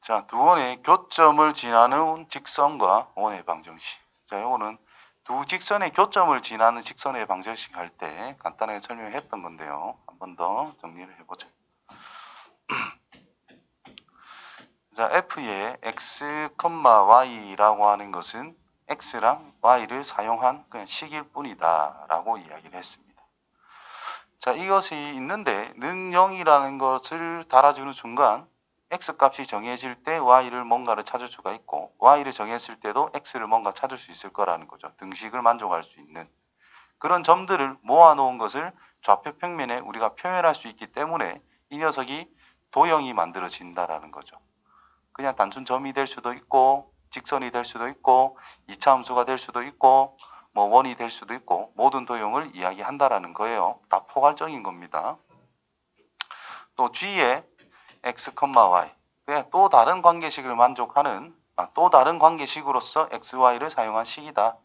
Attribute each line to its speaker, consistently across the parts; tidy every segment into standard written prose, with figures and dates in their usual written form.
Speaker 1: 자, 두 원의 교점을 지나는 직선과 원의 방정식. 자, 요거는 두 직선의 교점을 지나는 직선의 방정식 할 때 간단하게 설명했던 건데요. 한 번 더 정리를 해보죠. 자, f의 x, y라고 하는 것은 x랑 y를 사용한 그냥 식일 뿐이다 라고 이야기를 했습니다. 자, 이것이 있는데 는 0이라는 것을 달아주는 순간 x값이 정해질 때 y를 뭔가를 찾을 수가 있고 y를 정했을 때도 x를 뭔가 찾을 수 있을 거라는 거죠. 등식을 만족할 수 있는 그런 점들을 모아놓은 것을 좌표 평면에 우리가 표현할 수 있기 때문에 이 녀석이 도형이 만들어진다라는 거죠. 그냥 단순 점이 될 수도 있고 직선이 될 수도 있고 이차함수가 될 수도 있고 뭐 원이 될 수도 있고 모든 도형을 이야기한다라는 거예요. 다 포괄적인 겁니다. 또 G의 x, y 그냥 또 다른 관계식을 만족하는 또 다른 관계식으로서 x, y를 사용한 식이다.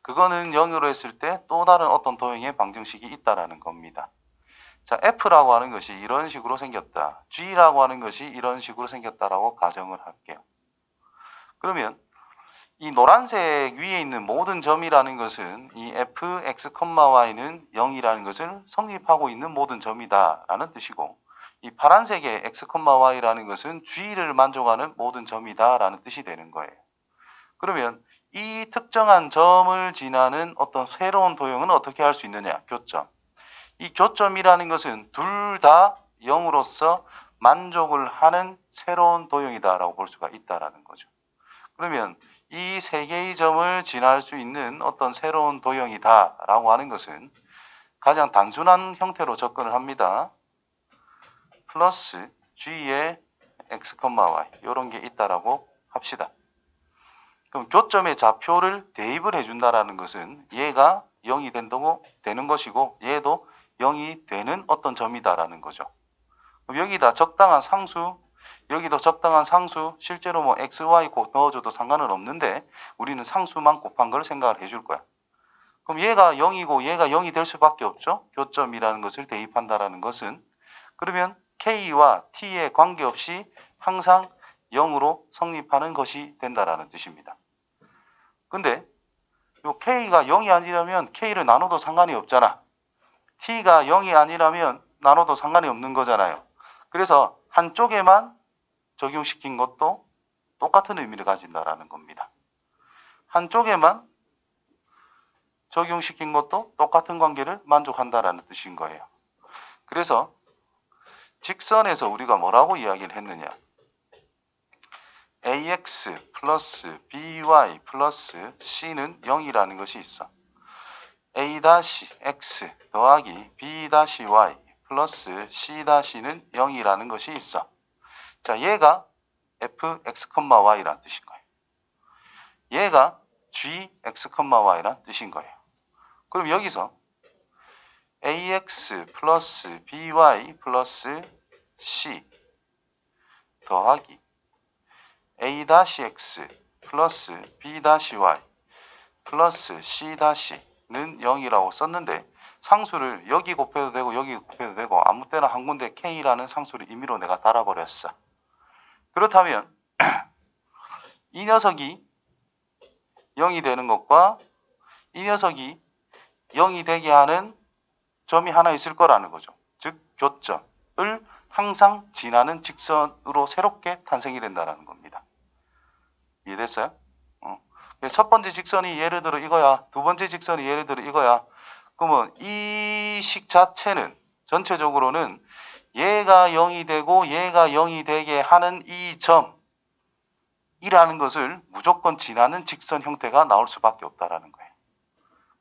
Speaker 1: 그거는 0으로 했을 때 또 다른 어떤 도형의 방정식이 있다라는 겁니다. 자, F라고 하는 것이 이런 식으로 생겼다. G라고 하는 것이 이런 식으로 생겼다라고 가정을 할게요. 그러면 이 노란색 위에 있는 모든 점이라는 것은 이 f, x, y는 0이라는 것을 성립하고 있는 모든 점이다라는 뜻이고 이 파란색의 x, y라는 것은 g를 만족하는 모든 점이다라는 뜻이 되는 거예요. 그러면 이 특정한 점을 지나는 어떤 새로운 도형은 어떻게 할 수 있느냐? 교점. 이 교점이라는 것은 둘 다 0으로서 만족을 하는 새로운 도형이다라고 볼 수가 있다라는 거죠. 그러면 이 세 개의 점을 지날 수 있는 어떤 새로운 도형이다라고 하는 것은 가장 단순한 형태로 접근을 합니다. 플러스 g의 x, y 이런 게 있다라고 합시다. 그럼 교점의 좌표를 대입을 해준다라는 것은 얘가 0이 되는 것이고 얘도 0이 되는 어떤 점이다라는 거죠. 그럼 여기다 적당한 상수 여기도 적당한 상수 실제로 뭐 x, y 곱 넣어줘도 상관은 없는데 우리는 상수만 곱한 걸 생각을 해줄 거야. 그럼 얘가 0이고 얘가 0이 될 수밖에 없죠. 교점이라는 것을 대입한다라는 것은 그러면 k와 t에 관계없이 항상 0으로 성립하는 것이 된다라는 뜻입니다. 근데 요 k가 0이 아니라면 k를 나눠도 상관이 없잖아. t가 0이 아니라면 나눠도 상관이 없는 거잖아요. 그래서 한쪽에만 적용시킨 것도 똑같은 의미를 가진다라는 겁니다. 한쪽에만 적용시킨 것도 똑같은 관계를 만족한다라는 뜻인 거예요. 그래서 직선에서 우리가 뭐라고 이야기를 했느냐? ax 플러스 by 플러스 c는 0이라는 것이 있어. a-x 더하기 b-y 플러스 c-는 0이라는 것이 있어. 자, 얘가 f, x, y라는 뜻인 거예요. 얘가 g, x, y라는 뜻인 거예요. 그럼 여기서 ax 플러스 by 플러스 c 더하기 a-x 플러스 b-y 플러스 c-는 0이라고 썼는데 상수를 여기 곱해도 되고 여기 곱해도 되고 아무 때나 한 군데 k라는 상수를 임의로 내가 달아버렸어. 그렇다면 이 녀석이 0이 되는 것과 이 녀석이 0이 되게 하는 점이 하나 있을 거라는 거죠. 즉 교점을 항상 지나는 직선으로 새롭게 탄생이 된다는 겁니다. 이해됐어요? 첫 번째 직선이 예를 들어 이거야. 두 번째 직선이 예를 들어 이거야. 그러면 이 식 자체는 전체적으로는 얘가 0이 되고 얘가 0이 되게 하는 이 점이라는 것을 무조건 지나는 직선 형태가 나올 수밖에 없다라는 거예요.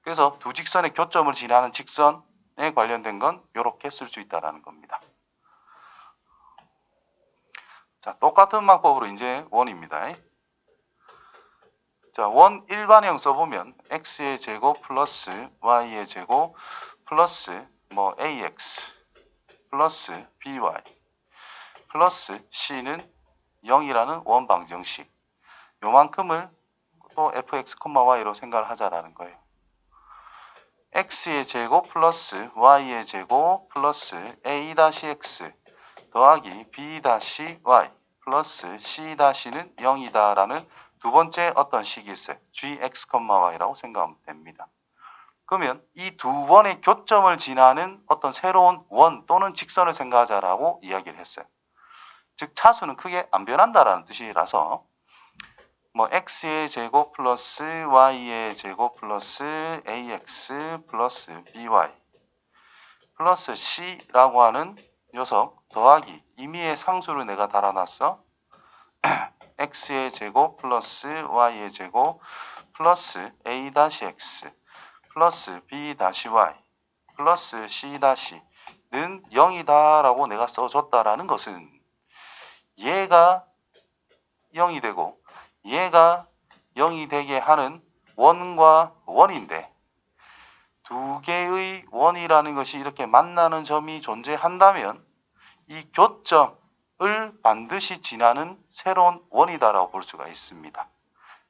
Speaker 1: 그래서 두 직선의 교점을 지나는 직선에 관련된 건 이렇게 쓸 수 있다라는 겁니다. 자, 똑같은 방법으로 이제 원입니다. 자, 원 일반형 써보면 x의 제곱 플러스 y의 제곱 플러스 뭐 ax 플러스 by 플러스 c는 0이라는 원 방정식. 요만큼을 또 fx, y로 생각을 하자라는 거예요. x의 제곱 플러스 y의 제곱 플러스 a-x 더하기 b-y 플러스 C-는 0이다라는 두 번째 어떤 식이 있어요. gx, y라고 생각하면 됩니다. 그러면 이 두 원의 교점을 지나는 어떤 새로운 원 또는 직선을 생각하자라고 이야기를 했어요. 즉 차수는 크게 안 변한다라는 뜻이라서 뭐 x의 제곱 플러스 y의 제곱 플러스 ax 플러스 by 플러스 c라고 하는 녀석 더하기 임의의 상수를 내가 달아놨어. x의 제곱 플러스 y의 제곱 플러스 a-x 플러스 b-y 플러스 c-는 0이다라고 내가 써줬다라는 것은 얘가 0이 되고 얘가 0이 되게 하는 원과 원인데 두 개의 원이라는 것이 이렇게 만나는 점이 존재한다면 이 교점을 반드시 지나는 새로운 원이다라고 볼 수가 있습니다.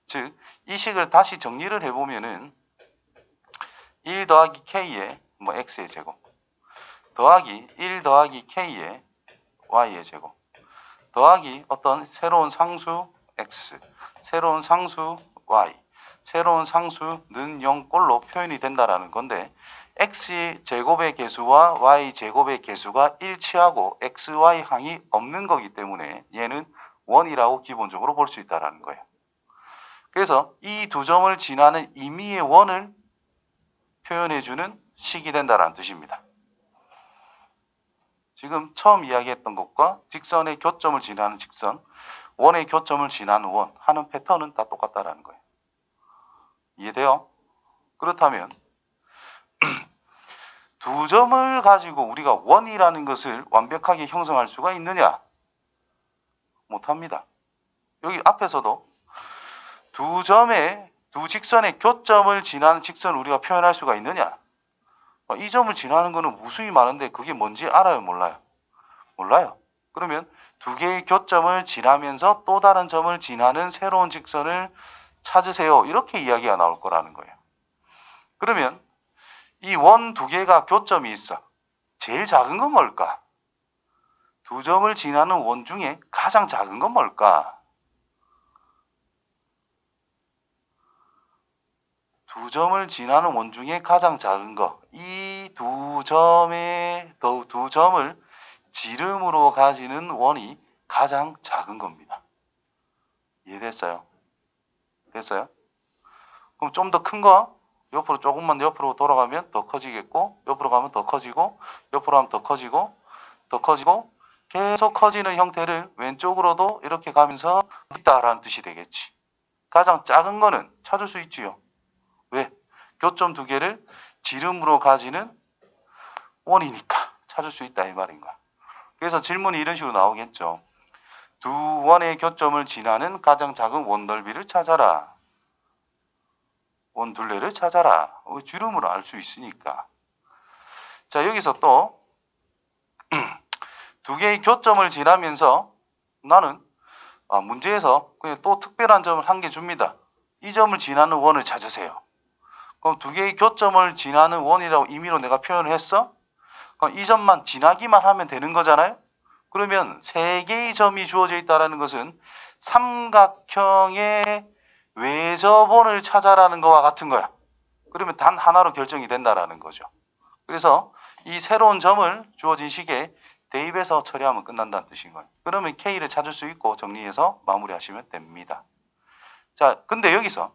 Speaker 1: 즉, 이 식을 다시 정리를 해보면은 1 더하기 k의 x의 제곱 더하기 1 더하기 k의 y의 제곱 더하기 어떤 새로운 상수 x, 새로운 상수 y, 새로운 상수는 0꼴로 표현이 된다라는 건데 x 제곱의 개수와 y 제곱의 개수가 일치하고 x, y 항이 없는 거기 때문에 얘는 1이라고 기본적으로 볼 수 있다는 거예요. 그래서 이 두 점을 지나는 임의의 원을 표현해주는 식이 된다는 뜻입니다. 지금 처음 이야기했던 것과 직선의 교점을 지나는 직선, 원의 교점을 지나는 원 하는 패턴은 다 똑같다라는 거예요. 이해돼요? 그렇다면 두 점을 가지고 우리가 원이라는 것을 완벽하게 형성할 수가 있느냐? 못합니다. 여기 앞에서도 두 직선의 교점을 지나는 직선을 우리가 표현할 수가 있느냐? 이 점을 지나는 거는 무수히 많은데 그게 뭔지 알아요? 몰라요? 몰라요. 그러면 두 개의 교점을 지나면서 또 다른 점을 지나는 새로운 직선을 찾으세요. 이렇게 이야기가 나올 거라는 거예요. 그러면 이 원 두 개가 교점이 있어. 제일 작은 건 뭘까? 두 점을 지나는 원 중에 가장 작은 건 뭘까? 두 점을 지나는 원 중에 가장 작은 거. 이 두 점을 지름으로 가지는 원이 가장 작은 겁니다. 이해됐어요? 됐어요? 그럼 좀 더 큰 거, 옆으로 조금만 옆으로 돌아가면 더 커지겠고, 옆으로 가면 더 커지고, 옆으로 하면 더 커지고, 더 커지고, 계속 커지는 형태를 왼쪽으로도 이렇게 가면서 있다라는 뜻이 되겠지. 가장 작은 거는 찾을 수 있지요. 왜? 교점 두 개를 지름으로 가지는 원이니까 찾을 수 있다 이 말인 거야. 그래서 질문이 이런 식으로 나오겠죠. 두 원의 교점을 지나는 가장 작은 원 넓이를 찾아라. 원 둘레를 찾아라. 지름으로 알 수 있으니까. 자, 여기서 또 두 개의 교점을 지나면서 나는 문제에서 그냥 또 특별한 점을 한 개 줍니다. 이 점을 지나는 원을 찾으세요. 그럼 두 개의 교점을 지나는 원이라고 임의로 내가 표현을 했어? 그럼 이 점만 지나기만 하면 되는 거잖아요? 그러면 세 개의 점이 주어져 있다는 것은 삼각형의 외접원을 찾아라는 거와 같은 거야. 그러면 단 하나로 결정이 된다라는 거죠. 그래서 이 새로운 점을 주어진 식에 대입해서 처리하면 끝난다는 뜻인 거예요. 그러면 K를 찾을 수 있고 정리해서 마무리하시면 됩니다. 자, 근데 여기서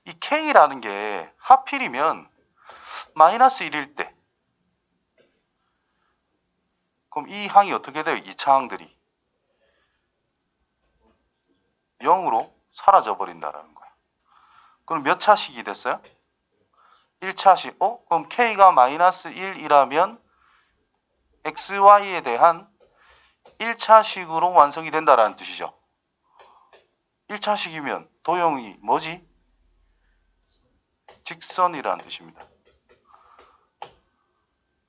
Speaker 1: 이 K라는 게 하필이면 마이너스 1일 때 그럼 이 항이 어떻게 돼요? 이 차항들이 0으로 사라져 버린다라는 거예요. 그럼 몇 차식이 됐어요? 1차식. 그럼 K가 마이너스 1이라면 XY에 대한 1차식으로 완성이 된다라는 뜻이죠. 1차식이면 도형이 뭐지? 직선이라는 뜻입니다.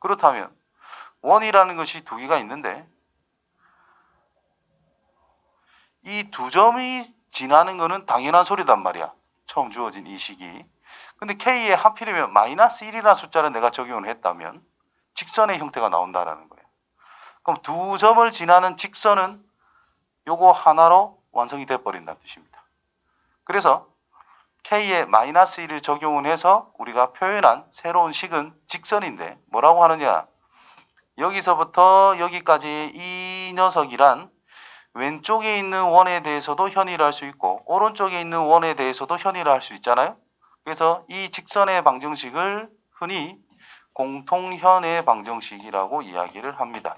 Speaker 1: 그렇다면 원이라는 것이 두 개가 있는데 이 두 점이 지나는 거는 당연한 소리단 말이야. 처음 주어진 이 식이. 근데 K에 하필이면 마이너스 1이라는 숫자를 내가 적용을 했다면 직선의 형태가 나온다라는 거예요. 그럼 두 점을 지나는 직선은 요거 하나로 완성이 돼 버린다는 뜻입니다. 그래서 K에 마이너스 1을 적용을 해서 우리가 표현한 새로운 식은 직선인데 뭐라고 하느냐? 여기서부터 여기까지 이 녀석이란 왼쪽에 있는 원에 대해서도 현의를 할 수 있고 오른쪽에 있는 원에 대해서도 현의를 할 수 있잖아요. 그래서 이 직선의 방정식을 흔히 공통현의 방정식이라고 이야기를 합니다.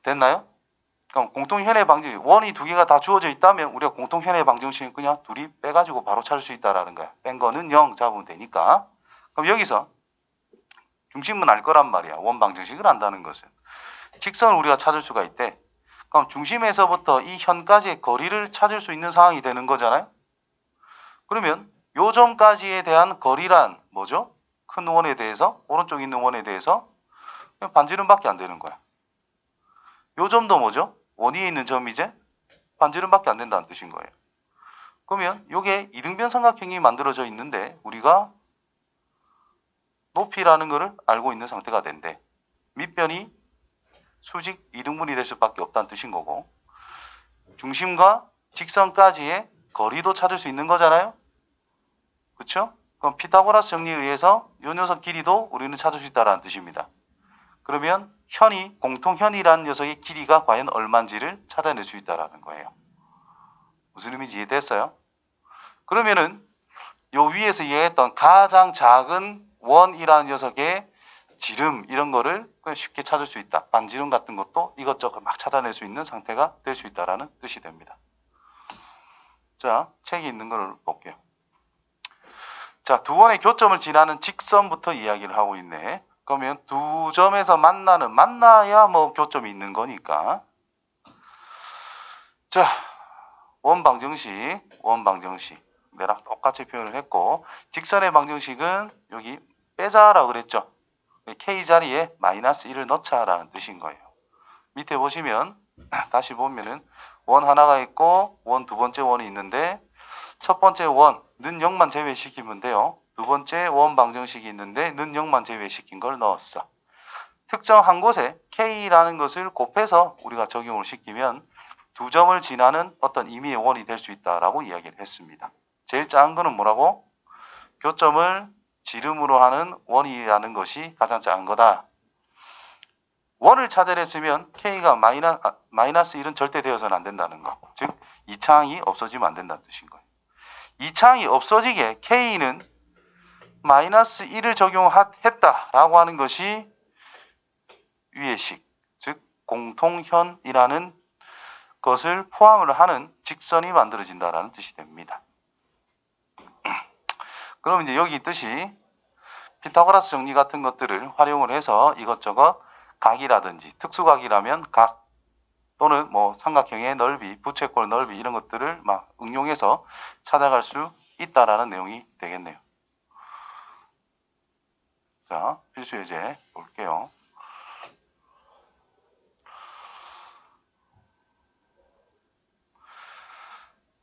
Speaker 1: 됐나요? 그럼 공통현의 방정식, 원이 두 개가 다 주어져 있다면 우리가 공통현의 방정식은 그냥 둘이 빼가지고 바로 찾을 수 있다라는 거야. 뺀 거는 0 잡으면 되니까. 그럼 여기서 중심은 알 거란 말이야. 원 방정식을 안다는 것은. 직선을 우리가 찾을 수가 있대. 그럼 중심에서부터 이 현까지의 거리를 찾을 수 있는 상황이 되는 거잖아요. 그러면 요 점까지에 대한 거리란 뭐죠? 큰 원에 대해서, 오른쪽에 있는 원에 대해서 그냥 반지름밖에 안 되는 거야. 요 점도 뭐죠? 원 위에 있는 점이제 반지름밖에 안 된다는 뜻인 거예요. 그러면 요게 이등변 삼각형이 만들어져 있는데 우리가 높이라는 거를 알고 있는 상태가 된대. 밑변이 수직 이등분이 될 수밖에 없다는 뜻인 거고 중심과 직선까지의 거리도 찾을 수 있는 거잖아요. 그렇죠? 그럼 피타고라스 정리에 의해서 요 녀석 길이도 우리는 찾을 수 있다는 뜻입니다. 그러면 현이 공통현이라는 녀석의 길이가 과연 얼마인지를 찾아낼 수 있다는 거예요. 무슨 의미인지 이해됐어요? 그러면은 요 위에서 이해했던 가장 작은 원이라는 녀석의 지름 이런 거를 그냥 쉽게 찾을 수 있다. 반지름 같은 것도 이것저것 막 찾아낼 수 있는 상태가 될 수 있다라는 뜻이 됩니다. 자, 책이 있는 거를 볼게요. 자, 두 원의 교점을 지나는 직선부터 이야기를 하고 있네. 그러면 두 점에서 만나야 뭐 교점이 있는 거니까. 자, 원 방정식. 내랑 똑같이 표현을 했고, 직선의 방정식은 여기 빼자라고 그랬죠. K 자리에 마이너스 1을 넣자라는 뜻인 거예요. 밑에 보시면, 다시 보면은, 원 하나가 있고, 원 두 번째 원이 있는데, 첫 번째 원는 0만 제외시키면 돼요. 두 번째 원 방정식이 있는데, 는 0만 제외시킨 걸 넣었어. 특정한 곳에 K라는 것을 곱해서 우리가 적용을 시키면, 두 점을 지나는 어떤 임의의 원이 될 수 있다라고 이야기를 했습니다. 제일 작은 거는 뭐라고? 교점을 지름으로 하는 원이라는 것이 가장 작은 거다. 원을 찾아냈으면 K가 마이너스 1은 절대 되어서는 안 된다는 거. 즉, 이차항이 없어지면 안 된다는 뜻인 거예요. 이차항이 없어지게 K는 마이너스 1을 적용했다라고 하는 것이 위의 식, 즉 공통현이라는 것을 포함을 하는 직선이 만들어진다라는 뜻이 됩니다. 그럼 이제 여기 있듯이 피타고라스 정리 같은 것들을 활용을 해서 이것저것 각이라든지 특수각이라면 각 또는 뭐 삼각형의 넓이, 부채꼴 넓이 이런 것들을 막 응용해서 찾아갈 수 있다라는 내용이 되겠네요. 자, 필수 예제 볼게요.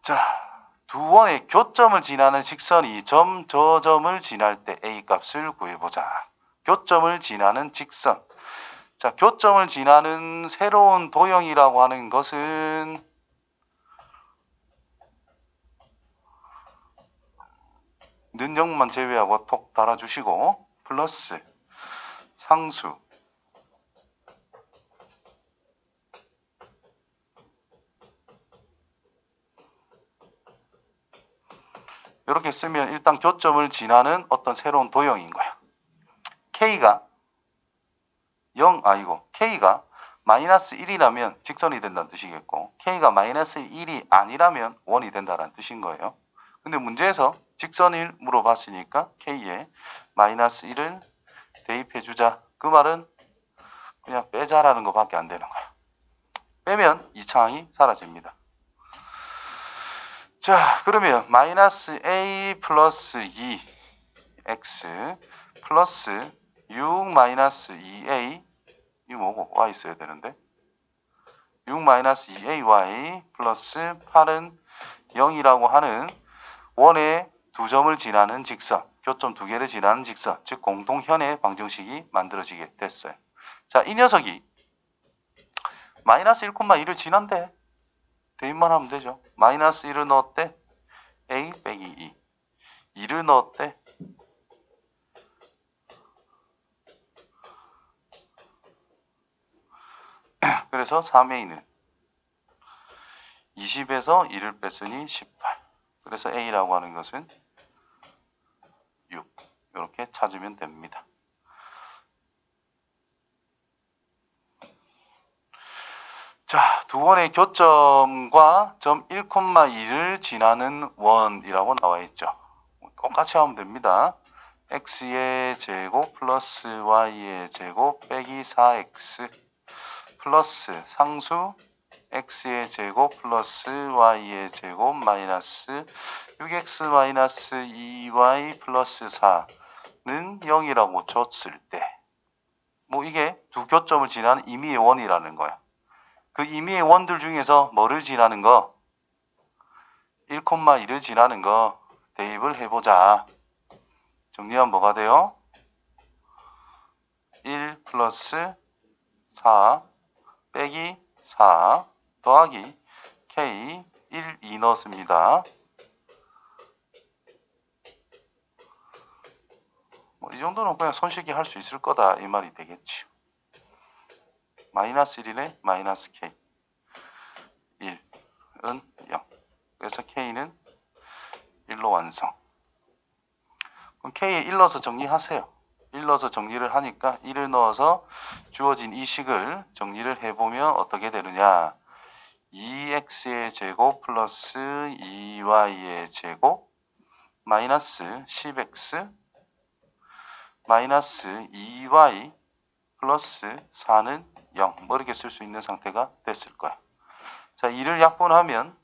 Speaker 1: 자, 두 원의 교점을 지나는 직선이 저 점을 지날 때 A 값을 구해보자. 교점을 지나는 직선. 자, 교점을 지나는 새로운 도형이라고 하는 것은 는 0만 제외하고 톡 달아주시고 플러스 상수 이렇게 쓰면 일단 교점을 지나는 어떤 새로운 도형인 거야. K가 K가 마이너스 1이라면 직선이 된다는 뜻이겠고 K가 마이너스 1이 아니라면 원이 된다는 뜻인 거예요. 근데 문제에서 직선을 물어봤으니까 K에 마이너스 1을 대입해주자. 그 말은 그냥 빼자라는 것밖에 안 되는 거야. 빼면 이차항이 사라집니다. 자, 그러면 마이너스 A 플러스 2 X 플러스 6 마이너스 2A 이 뭐고? Y 있어야 되는데 6 마이너스 2AY 플러스 8은 0이라고 하는 원의 두 점을 지나는 직선 교점 두 개를 지나는 직선, 즉 공통현의 방정식이 만들어지게 됐어요. 자, 이 녀석이 마이너스 1,2를 지난대. 대입만 하면 되죠. 마이너스 1을 넣었대. a 빼기 2. 2를 넣었대. 그래서 3a는 20에서 2를 뺐으니 18. 그래서 a라고 하는 것은 6. 이렇게 찾으면 됩니다. 자, 두 원의 교점과 점 1,2를 지나는 원이라고 나와 있죠. 똑같이 하면 됩니다. x의 제곱 플러스 y의 제곱 빼기 4x 플러스 상수 x의 제곱 플러스 y의 제곱 마이너스 6x 마이너스 2y 플러스 4는 0이라고 줬을 때 뭐 이게 두 교점을 지나는 임의의 원이라는 거야. 그 임의의 원들 중에서 뭐를 지나는 거? 1,2를 지나는 거 대입을 해보자. 정리하면 뭐가 돼요? 1 플러스 4 빼기 4 더하기 k 1, 2 넣었습니다. 뭐 이 정도는 그냥 손쉽게 할 수 있을 거다 이 말이 되겠지. 마이너스 1이네 마이너스 k 1은 0. 그래서 k는 1로 완성. 그럼 k에 1 넣어서 정리하세요. 1 넣어서 정리를 하니까 1을 넣어서 주어진 이 식을 정리를 해보면 어떻게 되느냐. 2x의 제곱 플러스 2y의 제곱 마이너스 10x 마이너스 2y 플러스 4는 0. 뭐 이렇게 쓸 수 있는 상태가 됐을 거야. 자, 2를 약분하면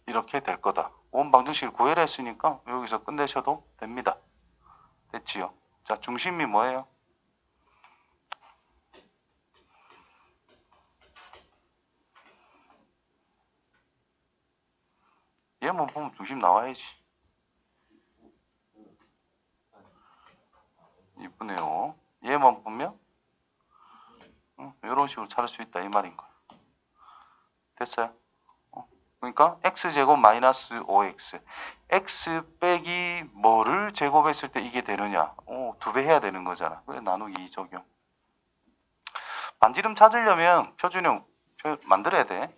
Speaker 1: 이렇게 될 거다. 원 방정식을 구해라 했으니까 여기서 끝내셔도 됩니다. 됐지요? 자, 중심이 뭐예요? 얘만 보면 중심 나와야지. 이쁘네요. 얘만 보면 이런 식으로 찾을 수 있다 이 말인 거야. 됐어요? 그러니까 x제곱 마이너스 5x x 빼기 뭐를 제곱했을 때 이게 되느냐. 2배 해야 되는 거잖아. 그래 나누기 적용. 반지름 찾으려면 표준형 만들어야 돼.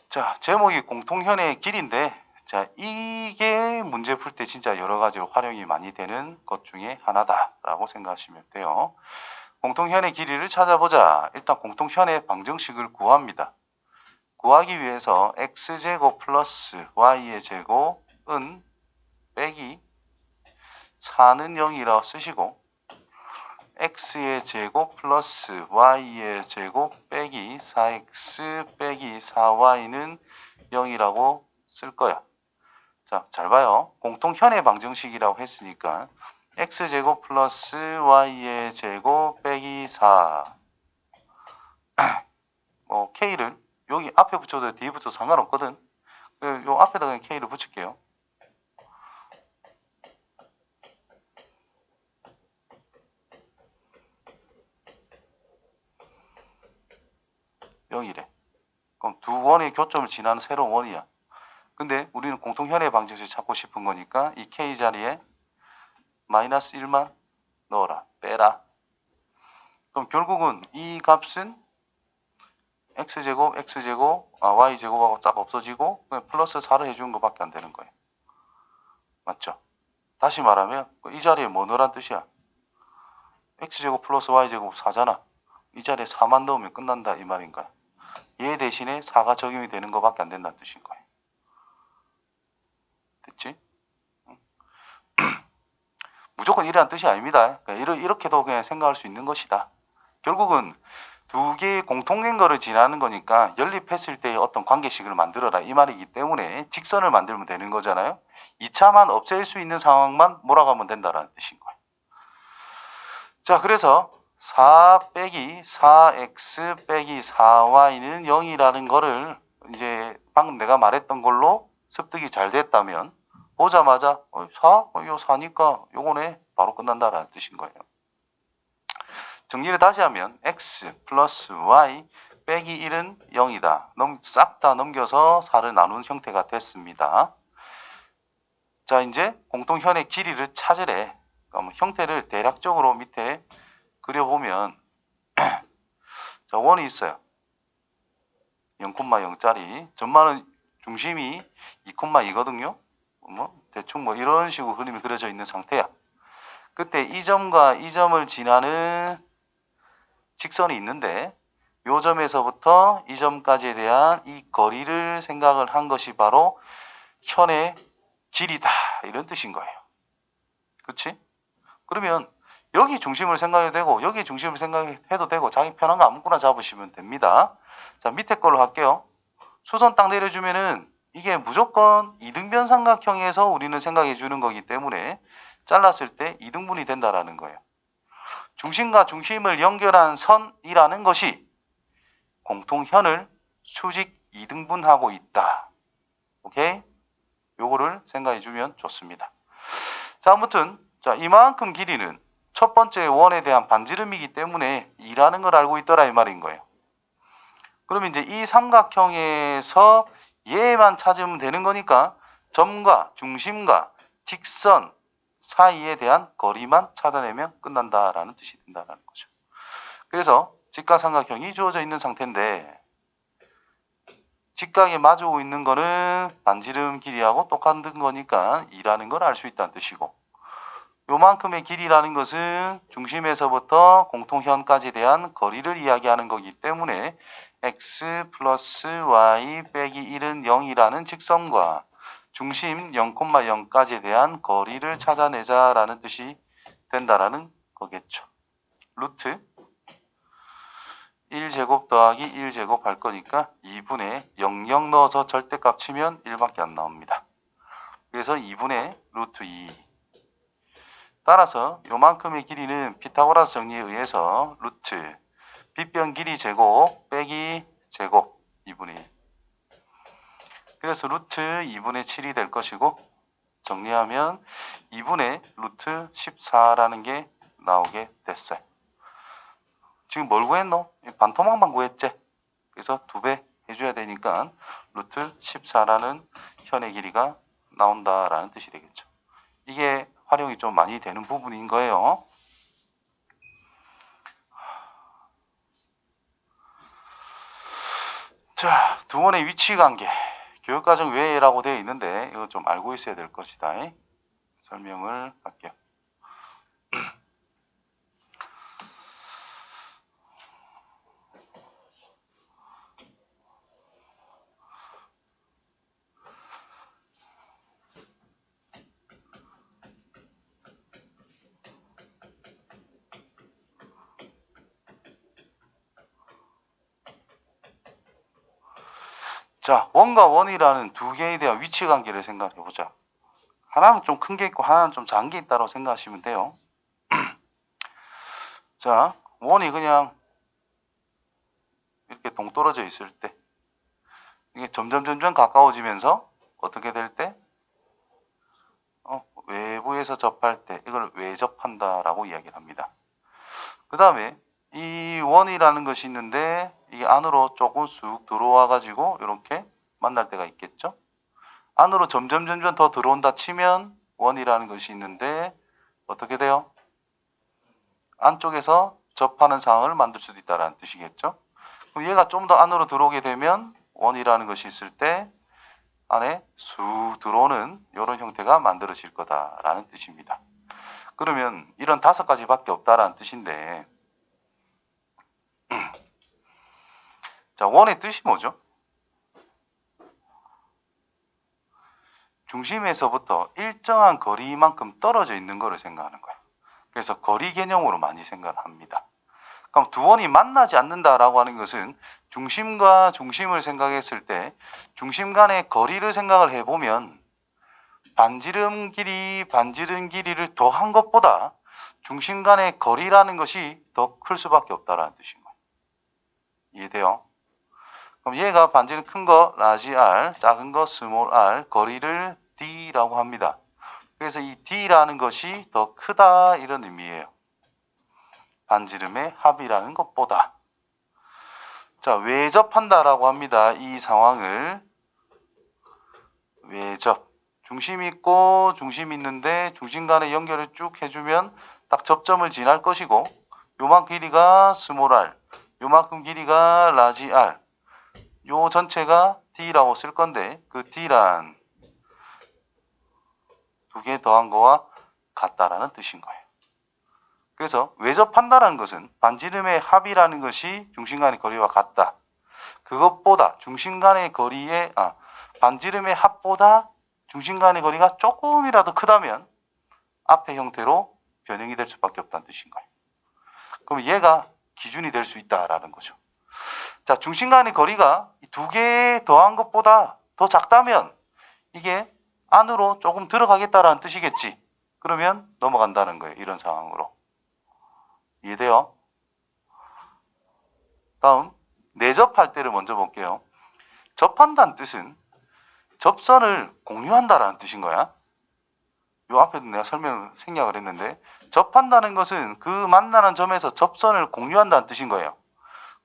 Speaker 1: 자, 제목이 공통현의 길인데 자, 이게 문제 풀 때 진짜 여러 가지로 활용이 많이 되는 것 중에 하나다라고 생각하시면 돼요. 공통현의 길이를 찾아보자. 일단 공통현의 방정식을 구합니다. 구하기 위해서 x제곱 플러스 y의 제곱은 빼기 4는 0이라고 쓰시고 x의 제곱 플러스 y의 제곱 빼기 4x 빼기 4y는 0이라고 쓸 거야. 자, 잘 봐요. 공통현의 방정식이라고 했으니까 x제곱 플러스 y의 제곱 빼기 4 k를 여기 앞에 붙여도 뒤에 붙여도 상관없거든. 요 앞에다 그냥 k를 붙일게요. 여기래. 그럼 두 원의 교점을 지나는 새로운 원이야. 근데 우리는 공통현의 방정식 찾고 싶은 거니까 이 k 자리에 마이너스 1만 넣어라. 빼라. 그럼 결국은 이 값은 x제곱, y제곱하고 딱 없어지고 그냥 플러스 4를 해주는 것밖에 안 되는 거예요. 맞죠? 다시 말하면 이 자리에 뭐 넣으란 뜻이야? x제곱 플러스 y제곱 4잖아. 이 자리에 4만 넣으면 끝난다 이 말인 거야. 얘 대신에 4가 적용이 되는 것밖에 안 된다는 뜻인 거예요. 됐지? 무조건 이라는 뜻이 아닙니다. 이렇게도 그냥 생각할 수 있는 것이다. 결국은 두 개의 공통된 거를 지나는 거니까 연립했을 때의 어떤 관계식을 만들어라 이 말이기 때문에 직선을 만들면 되는 거잖아요. 2차만 없앨 수 있는 상황만 몰아가면 된다는 뜻인 거예요. 자, 그래서 4 빼기 4x 빼기 4y는 0이라는 거를 이제 방금 내가 말했던 걸로 습득이 잘 됐다면 보자마자 4? 이거 4니까 요거네 바로 끝난다라는 뜻인 거예요. 정리를 다시 하면 x 플러스 y 빼기 1은 0이다. 싹 다 넘겨서 4를 나눈 형태가 됐습니다. 자, 이제 공통현의 길이를 찾으래. 그러니까 형태를 대략적으로 밑에 그려보면 자, 원이 있어요. 0,0짜리. 전반은 중심이 2,2거든요. 대충 이런 식으로 그림이 그려져 있는 상태야. 그때 이 점과 이 점을 지나는 직선이 있는데 요 점에서부터 이 점까지에 대한 이 거리를 생각을 한 것이 바로 현의 길이다. 이런 뜻인 거예요. 그렇지? 그러면 여기 중심을 생각해도 되고 여기 중심을 생각해도 되고 자기 편한 거 아무거나 잡으시면 됩니다. 자, 밑에 걸로 할게요. 수선 딱 내려주면은 이게 무조건 이등변 삼각형에서 우리는 생각해 주는 거기 때문에 잘랐을 때 이등분이 된다라는 거예요. 중심과 중심을 연결한 선이라는 것이 공통현을 수직 이등분하고 있다. 오케이? 요거를 생각해 주면 좋습니다. 자, 아무튼 자, 이만큼 길이는 첫 번째 원에 대한 반지름이기 때문에 2라는 걸 알고 있더라 이 말인 거예요. 그러면 이제 이 삼각형에서 얘만 찾으면 되는 거니까 점과 중심과 직선 사이에 대한 거리만 찾아내면 끝난다라는 뜻이 된다는 거죠. 그래서 직각삼각형이 주어져 있는 상태인데 직각에 마주오고 있는 거는 반지름 길이하고 똑같은 거니까 2라는 걸 알 수 있다는 뜻이고 요만큼의 길이라는 것은 중심에서부터 공통현까지에 대한 거리를 이야기하는 거기 때문에 x 플러스 y 빼기 1은 0이라는 직선과 중심 0,0까지에 대한 거리를 찾아내자라는 뜻이 된다라는 거겠죠. 루트 1제곱 더하기 1제곱 할 거니까 2분의 00 넣어서 절대값 치면 1밖에 안 나옵니다. 그래서 2분의 루트 2. 따라서 요만큼의 길이는 피타고라스 정리에 의해서 루트 빗변 길이 제곱 빼기 제곱 2분의 1. 그래서 루트 2분의 7이 될 것이고 정리하면 2분의 루트 14라는 게 나오게 됐어요. 지금 뭘 구했노? 반토막만 구했지? 그래서 2배 해줘야 되니까 루트 14라는 현의 길이가 나온다라는 뜻이 되겠죠. 이게 활용이 좀 많이 되는 부분인 거예요. 자, 두 원의 위치관계. 교육과정 외라고 되어 있는데 이거 좀 알고 있어야 될 것이다. 설명을 할게요. 자, 원과 원이라는 두 개에 대한 위치관계를 생각해 보자. 하나는 좀 큰 게 있고 하나는 좀 작은 게 있다고 생각하시면 돼요. 자, 원이 그냥 이렇게 동떨어져 있을 때 이게 점점 가까워지면서 어떻게 될 때? 외부에서 접할 때 이걸 외접한다라고 이야기를 합니다. 그 다음에 이 원이라는 것이 있는데 이게 안으로 조금 쑥 들어와 가지고 이렇게 만날 때가 있겠죠. 안으로 점점 더 들어온다 치면 원이라는 것이 있는데 어떻게 돼요? 안쪽에서 접하는 상황을 만들 수도 있다는 뜻이겠죠. 그럼 얘가 좀 더 안으로 들어오게 되면 원이라는 것이 있을 때 안에 쑥 들어오는 이런 형태가 만들어질 거다라는 뜻입니다. 그러면 이런 5가지밖에 없다라는 뜻인데 자, 원의 뜻이 뭐죠? 중심에서부터 일정한 거리만큼 떨어져 있는 거를 생각하는 거예요. 그래서 거리 개념으로 많이 생각을 합니다. 그럼 두 원이 만나지 않는다라고 하는 것은 중심과 중심을 생각했을 때 중심 간의 거리를 생각을 해보면 반지름 길이를 더한 것보다 중심 간의 거리라는 것이 더 클 수밖에 없다라는 뜻인 거예요. 이해돼요? 그럼 얘가 반지름 큰 거 라지 r, 작은 거 스몰 r, 거리를 d라고 합니다. 그래서 이 d라는 것이 더 크다 이런 의미예요. 반지름의 합이라는 것보다. 자, 외접한다라고 합니다. 이 상황을 외접. 중심 있고 중심 있는데 중심 간의 연결을 쭉 해주면 딱 접점을 지날 것이고 요만큼 길이가 스몰 r, 요만큼 길이가 라지 r, 요 전체가 d라고 쓸 건데 그 d란 두 개 더한 거와 같다라는 뜻인 거예요. 그래서 외접한다라는 것은 반지름의 합이라는 것이 중심 간의 거리와 같다. 그것보다 중심 간의 거리의 반지름의 합보다 중심 간의 거리가 조금이라도 크다면 앞의 형태로 변형이 될 수밖에 없다는 뜻인 거예요. 그럼 얘가 기준이 될 수 있다라는 거죠. 자, 중심 간의 거리가 두 개 더한 것보다 더 작다면 이게 안으로 조금 들어가겠다라는 뜻이겠지. 그러면 넘어간다는 거예요. 이런 상황으로. 이해돼요? 다음 내접할 때를 먼저 볼게요. 접한다는 뜻은 접선을 공유한다라는 뜻인 거야. 요 앞에도 내가 생략을 했는데 접한다는 것은 그 만나는 점에서 접선을 공유한다는 뜻인 거예요.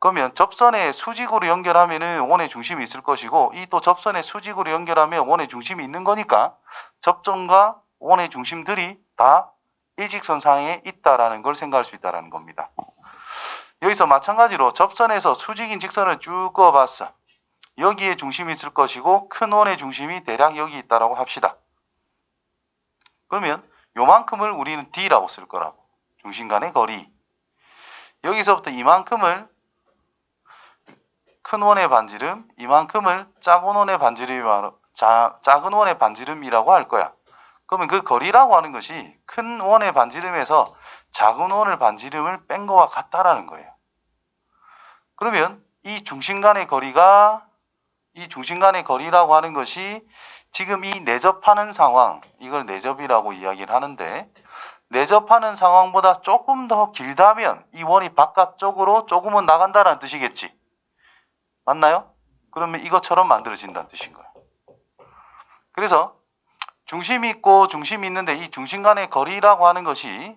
Speaker 1: 그러면 접선에 수직으로 연결하면은 원의 중심이 있을 것이고 이 또 접선에 수직으로 연결하면 원의 중심이 있는 거니까 접점과 원의 중심들이 다 일직선상에 있다라는 걸 생각할 수 있다라는 겁니다. 여기서 마찬가지로 접선에서 수직인 직선을 쭉 그어봤어. 여기에 중심이 있을 것이고 큰 원의 중심이 대략 여기 있다라고 합시다. 그러면 요만큼을 우리는 D라고 쓸 거라고. 중심 간의 거리. 여기서부터 이만큼을 큰 원의 반지름, 이만큼을 작은 원의 반지름이라고 할 거야. 그러면 그 거리라고 하는 것이 큰 원의 반지름에서 작은 원의 반지름을 뺀 거와 같다라는 거예요. 그러면 이 중심 간의 거리라고 하는 것이 지금 이 내접하는 상황, 이걸 내접이라고 이야기를 하는데 내접하는 상황보다 조금 더 길다면 이 원이 바깥쪽으로 조금은 나간다는 뜻이겠지. 맞나요? 그러면 이것처럼 만들어진다는 뜻인 거예요. 그래서 중심이 있고 중심이 있는데 이 중심 간의 거리라고 하는 것이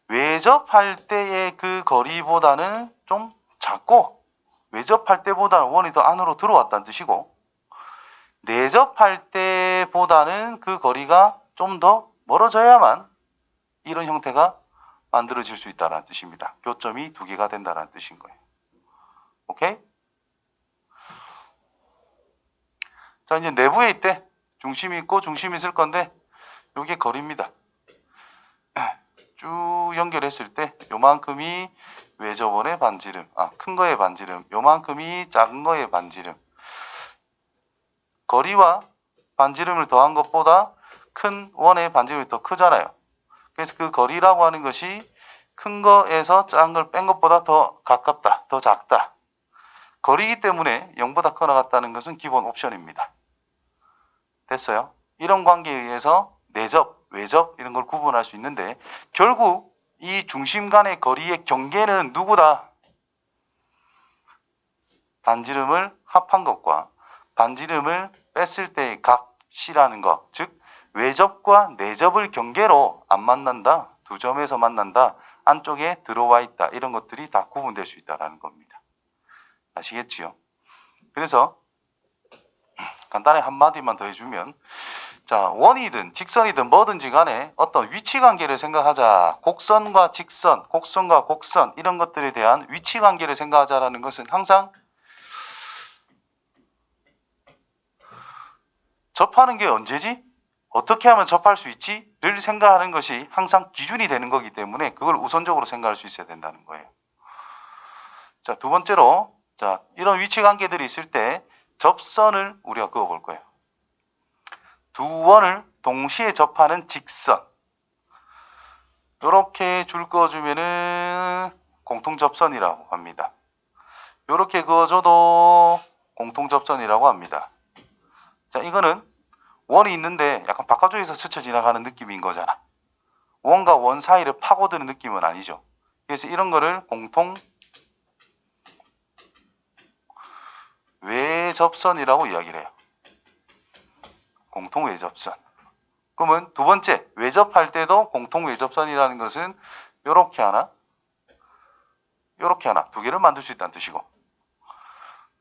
Speaker 1: 외접할 때의 그 거리보다는 좀 작고 외접할 때보다는 원이 더 안으로 들어왔다는 뜻이고 내접할 때보다는 그 거리가 좀 더 멀어져야만 이런 형태가 만들어질 수 있다는 뜻입니다. 교점이 두 개가 된다는 뜻인 거예요. 오케이? 자, 이제 내부에 있대. 중심이 있고 중심이 있을 건데 이게 거리입니다. 쭉 연결했을 때 요만큼이 외접원의 반지름, 큰 거의 반지름, 요만큼이 작은 거의 반지름. 거리와 반지름을 더한 것보다 큰 원의 반지름이 더 크잖아요. 그래서 그 거리라고 하는 것이 큰 거에서 작은 걸 뺀 것보다 더 가깝다, 더 작다. 거리이기 때문에 0보다 커 나갔다는 것은 기본 옵션입니다. 됐어요? 이런 관계에 의해서 내접, 외접 이런 걸 구분할 수 있는데 결국 이 중심 간의 거리의 경계는 누구다? 반지름을 합한 것과 반지름을 뺐을 때의 값이라는 것, 즉 외접과 내접을 경계로 안 만난다, 두 점에서 만난다, 안쪽에 들어와 있다 이런 것들이 다 구분될 수 있다는 겁니다. 아시겠지요? 그래서 간단히 한마디만 더 해주면 자, 원이든 직선이든 뭐든지 간에 어떤 위치 관계를 생각하자. 곡선과 직선, 곡선과 곡선 이런 것들에 대한 위치 관계를 생각하자라는 것은 항상 접하는 게 언제지? 어떻게 하면 접할 수 있지? 를 생각하는 것이 항상 기준이 되는 거기 때문에 그걸 우선적으로 생각할 수 있어야 된다는 거예요. 자, 두 번째로 자, 이런 위치 관계들이 있을 때 접선을 우리가 그어볼 거예요. 두 원을 동시에 접하는 직선. 이렇게 줄 그어주면은 공통접선이라고 합니다. 이렇게 그어줘도 공통접선이라고 합니다. 자, 이거는 원이 있는데 약간 바깥쪽에서 스쳐 지나가는 느낌인 거잖아. 원과 원 사이를 파고드는 느낌은 아니죠. 그래서 이런 거를 공통 외접선이라고 이야기를 해요. 공통 외접선. 그러면 두 번째, 외접할 때도 공통 외접선이라는 것은 요렇게 하나, 요렇게 하나, 두 개를 만들 수 있다는 뜻이고.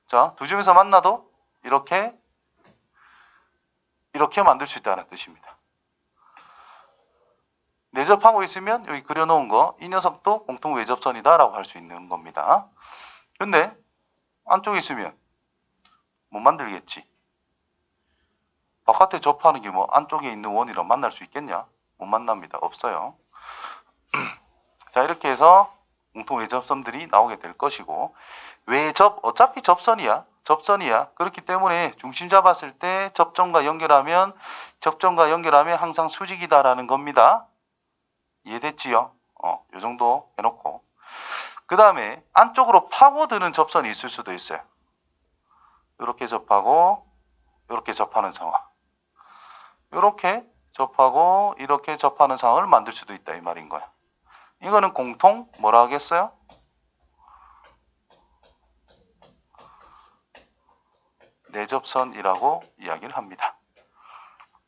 Speaker 1: 자, 두 점에서 만나도 이렇게 만들 수 있다는 뜻입니다. 내접하고 있으면 여기 그려놓은 거, 이 녀석도 공통 외접선이다라고 할 수 있는 겁니다. 근데 안쪽에 있으면 못 만들겠지. 바깥에 접하는 게 뭐 안쪽에 있는 원이랑 만날 수 있겠냐? 못 만납니다. 없어요. 자, 이렇게 해서 공통 외접선들이 나오게 될 것이고, 어차피 접선이야. 그렇기 때문에 중심 잡았을 때 접점과 연결하면 항상 수직이다라는 겁니다. 이해됐지요? 요 정도 해놓고. 그 다음에 안쪽으로 파고드는 접선이 있을 수도 있어요. 이렇게 접하고, 이렇게 접하는 상황. 이렇게 접하고, 이렇게 접하는 상황을 만들 수도 있다. 이 말인 거야. 이거는 공통 뭐라 하겠어요? 내접선이라고 이야기를 합니다.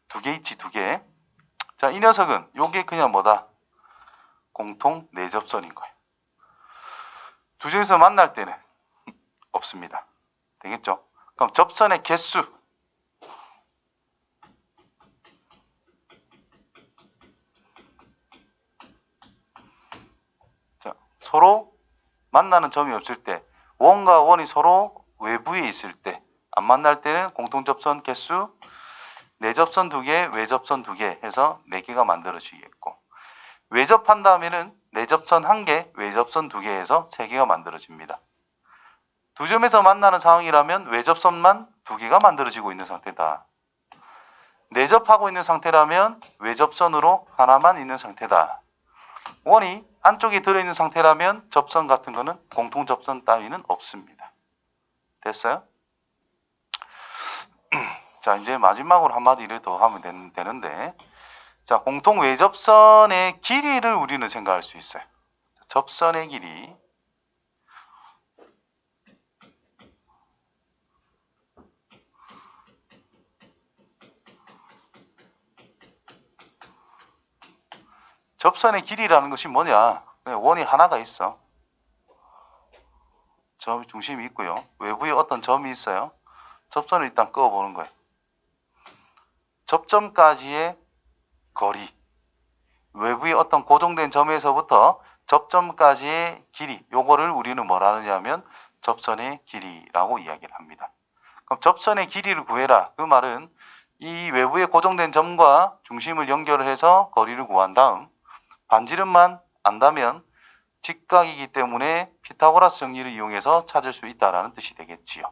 Speaker 1: 두 개 있지, 두 개. 자, 이 녀석은 요게 그냥 뭐다? 공통 내접선인 거예요. 두 점에서 만날 때는 없습니다. 되겠죠? 그럼 접선의 개수. 자, 서로 만나는 점이 없을 때, 원과 원이 서로 외부에 있을 때, 안 만날 때는 공통접선 개수, 내접선 2개, 외접선 2개 해서 4개가 만들어지겠고, 외접한 다음에는 내접선 1개, 외접선 2개 해서 3개가 만들어집니다. 두 점에서 만나는 상황이라면 외접선만 2개가 만들어지고 있는 상태다. 내접하고 있는 상태라면 외접선으로 하나만 있는 상태다. 원이 안쪽에 들어있는 상태라면 접선 같은 거는 공통접선 따위는 없습니다. 됐어요? 자, 이제 마지막으로 한마디를 더 하면 되는데, 자, 공통 외접선의 길이를 우리는 생각할 수 있어요. 접선의 길이. 접선의 길이라는 것이 뭐냐? 원이 하나가 있어. 점 중심이 있고요. 외부에 어떤 점이 있어요. 접선을 일단 그어보는 거예요. 접점까지의 거리. 외부의 어떤 고정된 점에서부터 접점까지의 길이. 요거를 우리는 뭐라 하느냐면 접선의 길이라고 이야기를 합니다. 그럼 접선의 길이를 구해라. 그 말은 이 외부에 고정된 점과 중심을 연결을 해서 거리를 구한 다음 반지름만 안다면 직각이기 때문에 피타고라스 정리를 이용해서 찾을 수 있다라는 뜻이 되겠지요.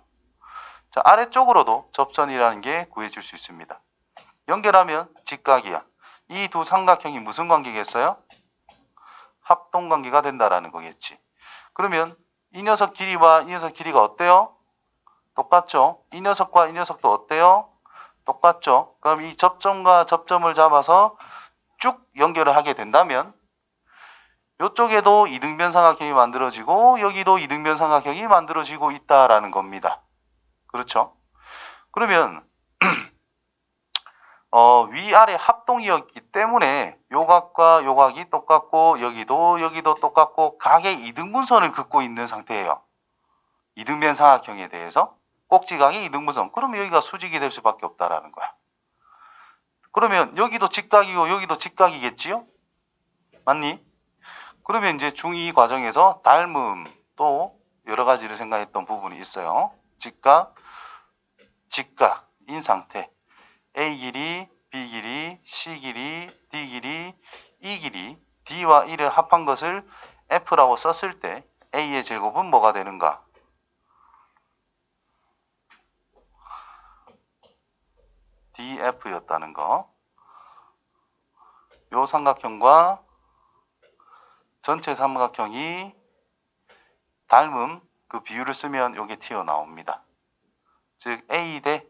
Speaker 1: 자, 아래쪽으로도 접선이라는 게 구해질 수 있습니다. 연결하면 직각이야. 이 두 삼각형이 무슨 관계겠어요? 합동관계가 된다라는 거겠지. 그러면 이 녀석 길이와 이 녀석 길이가 어때요? 똑같죠? 이 녀석과 이 녀석도 어때요? 똑같죠? 그럼 이 접점과 접점을 잡아서 쭉 연결을 하게 된다면 이쪽에도 이등변 삼각형이 만들어지고 여기도 이등변 삼각형이 만들어지고 있다라는 겁니다. 그렇죠? 그러면 위아래 합동이었기 때문에 요각과 요각이 똑같고 여기도 똑같고 각의 이등분선을 긋고 있는 상태예요. 이등변 삼각형에 대해서 꼭지각이 이등분선. 그러면 여기가 수직이 될 수밖에 없다라는 거야. 그러면 여기도 직각이고 여기도 직각이겠지요? 맞니? 그러면 이제 중2 과정에서 닮음 또 여러 가지를 생각했던 부분이 있어요. 직각인 상태. A 길이, B 길이, C 길이, D 길이, E 길이, D와 E를 합한 것을 F라고 썼을 때 A의 제곱은 뭐가 되는가? DF였다는 거. 요 삼각형과 전체 삼각형이 닮음 그 비율을 쓰면 요게 튀어나옵니다. 즉 A 대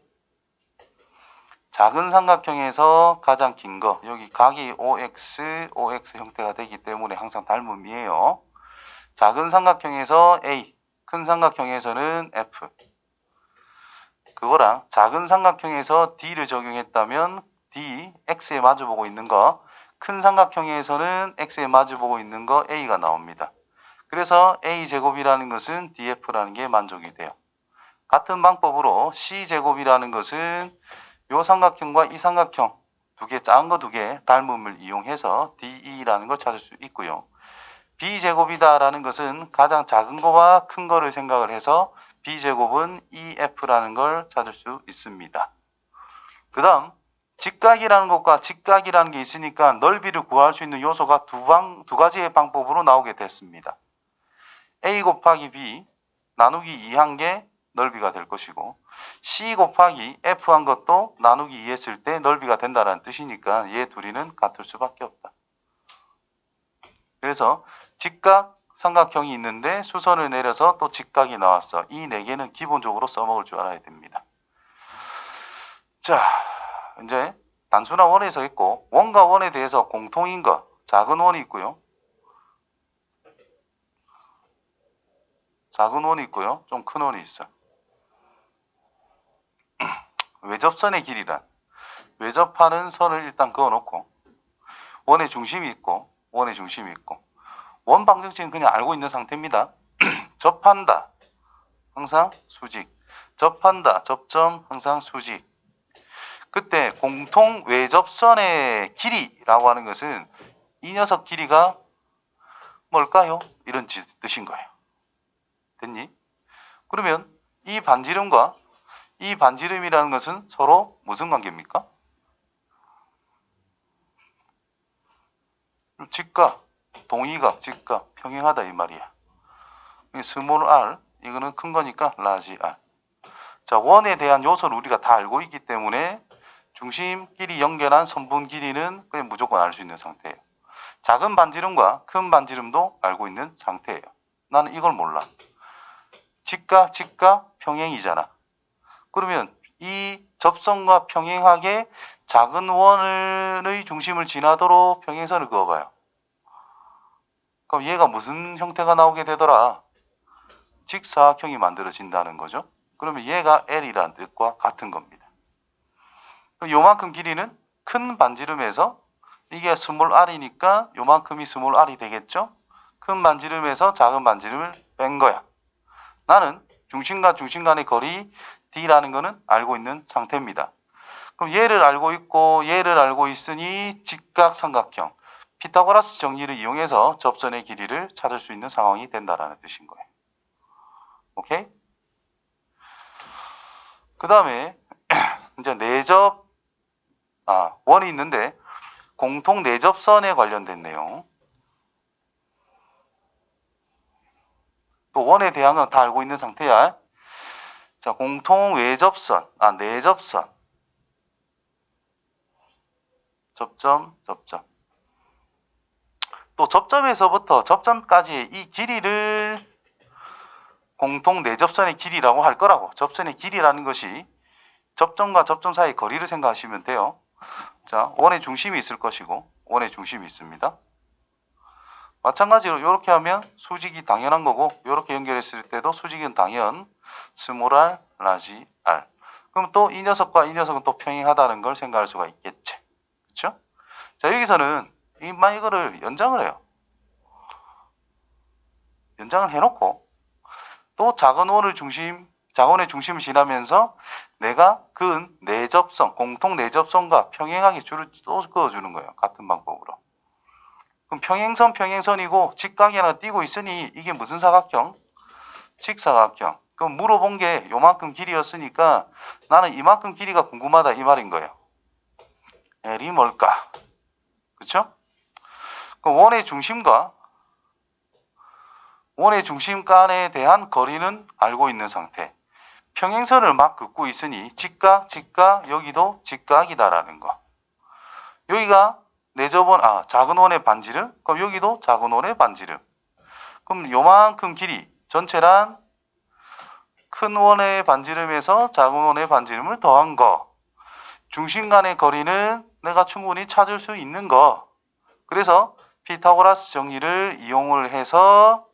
Speaker 1: 작은 삼각형에서 가장 긴 거, 여기 각이 OX, OX 형태가 되기 때문에 항상 닮음이에요. 작은 삼각형에서 A, 큰 삼각형에서는 F. 그거랑 작은 삼각형에서 D를 적용했다면 D, X에 마주보고 있는 거, 큰 삼각형에서는 X에 마주보고 있는 거 A가 나옵니다. 그래서 A제곱이라는 것은 DF라는 게 만족이 돼요. 같은 방법으로 C제곱이라는 것은 요 삼각형과 이 삼각형 두 개, 작은 거 두 개 닮음을 이용해서 DE라는 걸 찾을 수 있고요. B제곱이다라는 것은 가장 작은 거와 큰 거를 생각을 해서 B제곱은 EF라는 걸 찾을 수 있습니다. 그 다음 직각이라는 것과 직각이라는 게 있으니까 넓이를 구할 수 있는 요소가 두 가지의 방법으로 나오게 됐습니다. A 곱하기 B 나누기 2한 게 넓이가 될 것이고 C 곱하기 F 한 것도 나누기 2 했을 때 넓이가 된다는 뜻이니까 얘 둘이는 같을 수밖에 없다. 그래서 직각 삼각형이 있는데 수선을 내려서 또 직각이 나왔어. 이 네 개는 기본적으로 써먹을 줄 알아야 됩니다. 자, 이제 단순한 원에서 있고 원과 원에 대해서 공통인 거 작은 원이 있고요. 작은 원이 있고요. 좀 큰 원이 있어. 외접선의 길이란 외접하는 선을 일단 그어놓고 원의 중심이 있고 원의 중심이 있고 원 방정식은 그냥 알고 있는 상태입니다. 접한다 항상 수직, 접한다 접점 항상 수직. 그때 공통 외접선의 길이라고 하는 것은 이 녀석 길이가 뭘까요? 이런 뜻인 거예요. 됐니? 그러면 이 반지름과 이 반지름이라는 것은 서로 무슨 관계입니까? 직각, 동의각, 직각, 평행하다 이 말이야. 스몰 r, 이거는 큰 거니까 라지 r. 자, 원에 대한 요소를 우리가 다 알고 있기 때문에 중심끼리 연결한 선분 길이는 그냥 무조건 알 수 있는 상태예요. 작은 반지름과 큰 반지름도 알고 있는 상태예요. 나는 이걸 몰라. 직각, 직각, 평행이잖아. 그러면 이 접선과 평행하게 작은 원의 중심을 지나도록 평행선을 그어봐요. 그럼 얘가 무슨 형태가 나오게 되더라? 직사각형이 만들어진다는 거죠. 그러면 얘가 L이라는 뜻과 같은 겁니다. 요만큼 길이는 큰 반지름에서 이게 스몰 r이니까 요만큼이 스몰 r이 되겠죠? 큰 반지름에서 작은 반지름을 뺀 거야. 나는 중심과 중심 간의 거리 D라는 거는 알고 있는 상태입니다. 그럼 얘를 알고 있고 얘를 알고 있으니 직각삼각형 피타고라스 정리를 이용해서 접선의 길이를 찾을 수 있는 상황이 된다는 뜻인 거예요. 오케이? 그 다음에 이제 원이 있는데 공통 내접선에 관련된 내용. 또 원에 대한 건 다 알고 있는 상태야. 자, 공통 외접선, 내접선. 접점, 접점. 또 접점에서부터 접점까지의 이 길이를 공통 내접선의 길이라고 할 거라고. 접선의 길이라는 것이 접점과 접점 사이 거리를 생각하시면 돼요. 자, 원의 중심이 있을 것이고 원의 중심이 있습니다. 마찬가지로 이렇게 하면 수직이 당연한 거고 이렇게 연결했을 때도 수직은 당연 스몰 r, 라지 r. 그럼 또 이 녀석과 이 녀석은 또 평행하다는 걸 생각할 수가 있겠지. 그렇죠? 자, 여기서는 이거를 연장을 해요. 연장을 해놓고 또 작은 원의 중심을 지나면서 내가 그은 내접선, 공통 내접선과 평행하게 줄을 또 그어주는 거예요. 같은 방법으로. 그럼 평행선이고 직각이 하나 띄고 있으니 이게 무슨 사각형? 직사각형. 그럼 물어본 게 요만큼 길이였으니까 나는 이만큼 길이가 궁금하다 이 말인 거예요. L이 뭘까? 그렇죠? 그럼 원의 중심 간에 대한 거리는 알고 있는 상태. 평행선을 막 긋고 있으니 직각, 여기도 직각이다라는 거. 여기가 작은 원의 반지름, 그럼 여기도 작은 원의 반지름. 그럼 요만큼 길이, 전체란 큰 원의 반지름에서 작은 원의 반지름을 더한 거. 중심 간의 거리는 내가 충분히 찾을 수 있는 거. 그래서 피타고라스 정리를 이용을 해서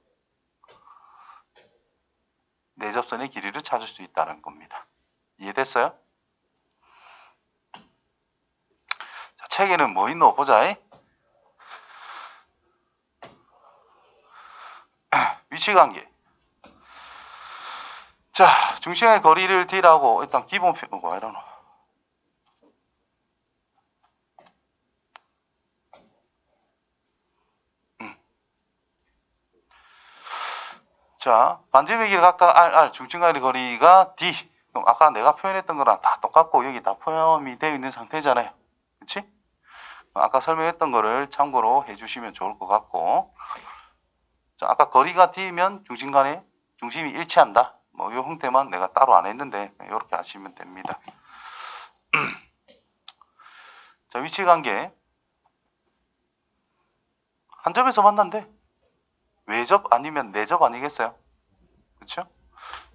Speaker 1: 내접선의 길이를 찾을 수 있다는 겁니다. 이해됐어요? 자, 책에는 뭐 있노? 보자. 위치관계. 자, 중심의 거리를 D라고 일단 기본표, 뭐 이러노? 자, 반지름의 길이 각각 R, 중심간의 거리가 D. 그럼 아까 내가 표현했던 거랑 다 똑같고 여기 다 포함이 되어 있는 상태잖아요. 그치? 아까 설명했던 거를 참고로 해주시면 좋을 것 같고, 자, 아까 거리가 D면 중심이 일치한다. 뭐, 요 형태만 내가 따로 안 했는데, 이렇게 하시면 됩니다. 자, 위치 관계. 한 점에서 만난대. 외접 아니면 내접 아니겠어요? 그쵸?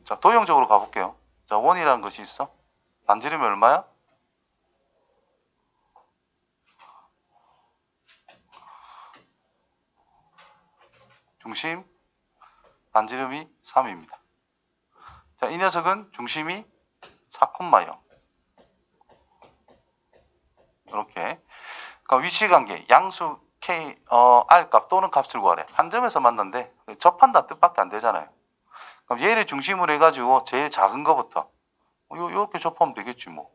Speaker 1: 자, 도형적으로 가볼게요. 자, 원이라는 것이 있어. 반지름이 얼마야? 중심, 반지름이 3입니다. 자, 이 녀석은 중심이 4,0. 이렇게. 그러니까 위치 관계, 양수 K, R 값 또는 값을 구하래. 한 점에서 만난데, 접한다 뜻밖에 안 되잖아요. 그럼 얘를 중심으로 해가지고 제일 작은 거부터, 요렇게 접하면 되겠지, 뭐.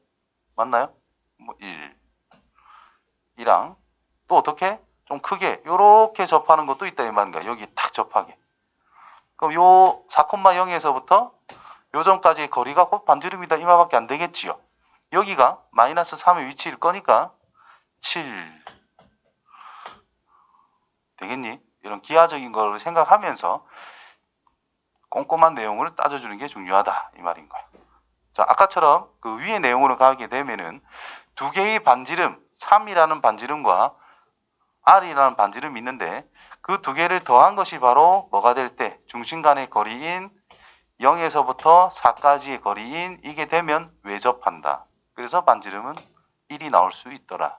Speaker 1: 맞나요? 뭐, 1. 이랑, 또 어떻게? 좀 크게, 요렇게 접하는 것도 있다, 이 말인가. 여기 딱 접하게. 그럼 요 4,0에서부터 요 점까지의 거리가 곧 반지름이다, 이마밖에 안 되겠지요. 여기가 마이너스 3의 위치일 거니까, 7. 되겠니? 이런 기하적인 걸 생각하면서 꼼꼼한 내용을 따져주는 게 중요하다, 이 말인 거야. 자, 아까처럼 그 위의 내용으로 가게 되면은 두 개의 반지름, 3이라는 반지름과 R이라는 반지름이 있는데 그 두 개를 더한 것이 바로 뭐가 될 때? 중심 간의 거리인 0에서부터 4까지의 거리인 이게 되면 외접한다. 그래서 반지름은 1이 나올 수 있더라.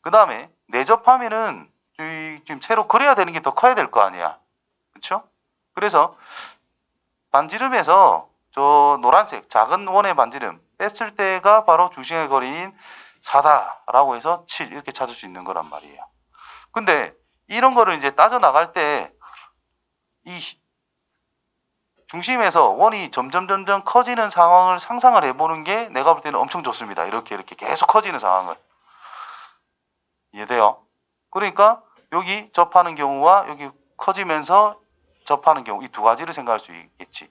Speaker 1: 그 다음에 내접하면은 지금 새로 그려야 되는 게 더 커야 될 거 아니야. 그쵸? 그래서 반지름에서 저 노란색 작은 원의 반지름 뺐을 때가 바로 중심의 거리인 4다라고 해서 7 이렇게 찾을 수 있는 거란 말이에요. 근데 이런 거를 이제 따져 나갈 때 이 중심에서 원이 점점 커지는 상황을 상상을 해보는 게 내가 볼 때는 엄청 좋습니다. 이렇게 계속 커지는 상황을. 이해돼요? 그러니까 여기 접하는 경우와 여기 커지면서 접하는 경우 이 두 가지를 생각할 수 있겠지.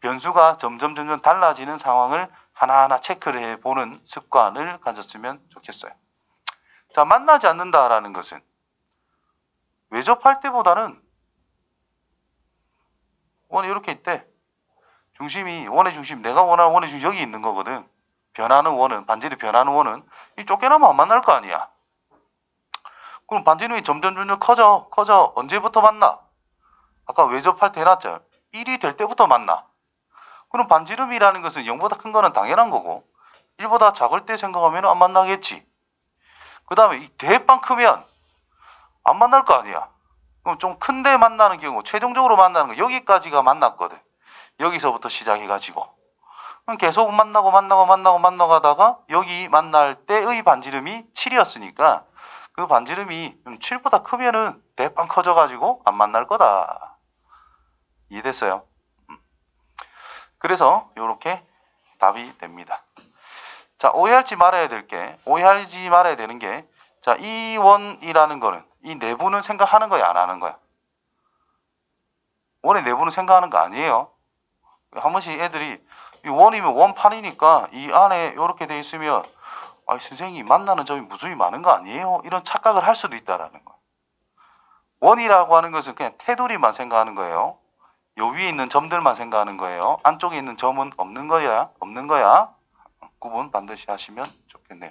Speaker 1: 변수가 점점 달라지는 상황을 하나하나 체크를 해보는 습관을 가졌으면 좋겠어요. 자, 만나지 않는다라는 것은 외접할 때보다는 원이 이렇게 있대. 중심이 원의 중심, 내가 원하는 원의 중심 여기 있는 거거든. 변하는 원은, 반지름이 변하는 원은 이 쫓겨나면 안 만날 거 아니야. 그럼 반지름이 점점 커져. 언제부터 만나? 아까 외접할 때 해놨죠. 1이 될 때부터 만나. 그럼 반지름이라는 것은 0보다 큰 거는 당연한 거고 1보다 작을 때 생각하면 안 만나겠지. 그 다음에 이 대빵 크면 안 만날 거 아니야. 그럼 좀 큰데 만나는 경우 최종적으로 만나는 거 여기까지가 만났거든. 여기서부터 시작해가지고 그럼 계속 만나고 가다가 여기 만날 때의 반지름이 7이었으니까 그 반지름이 7보다 크면은 대빵 커져가지고 안 만날 거다. 이해됐어요? 그래서 이렇게 답이 됩니다. 자, 오해하지 말아야 되는 게, 자, 이 원이라는 거는, 이 내부는 생각하는 거야, 안 하는 거야? 원의 내부는 생각하는 거 아니에요. 한 번씩 애들이, 이 원이면 원판이니까 이 안에 이렇게 돼 있으면, 선생님, 만나는 점이 무수히 많은 거 아니에요? 이런 착각을 할 수도 있다라는 거야. 원이라고 하는 것은 그냥 테두리만 생각하는 거예요. 요 위에 있는 점들만 생각하는 거예요. 안쪽에 있는 점은 없는 거야. 구분 반드시 하시면 좋겠네요.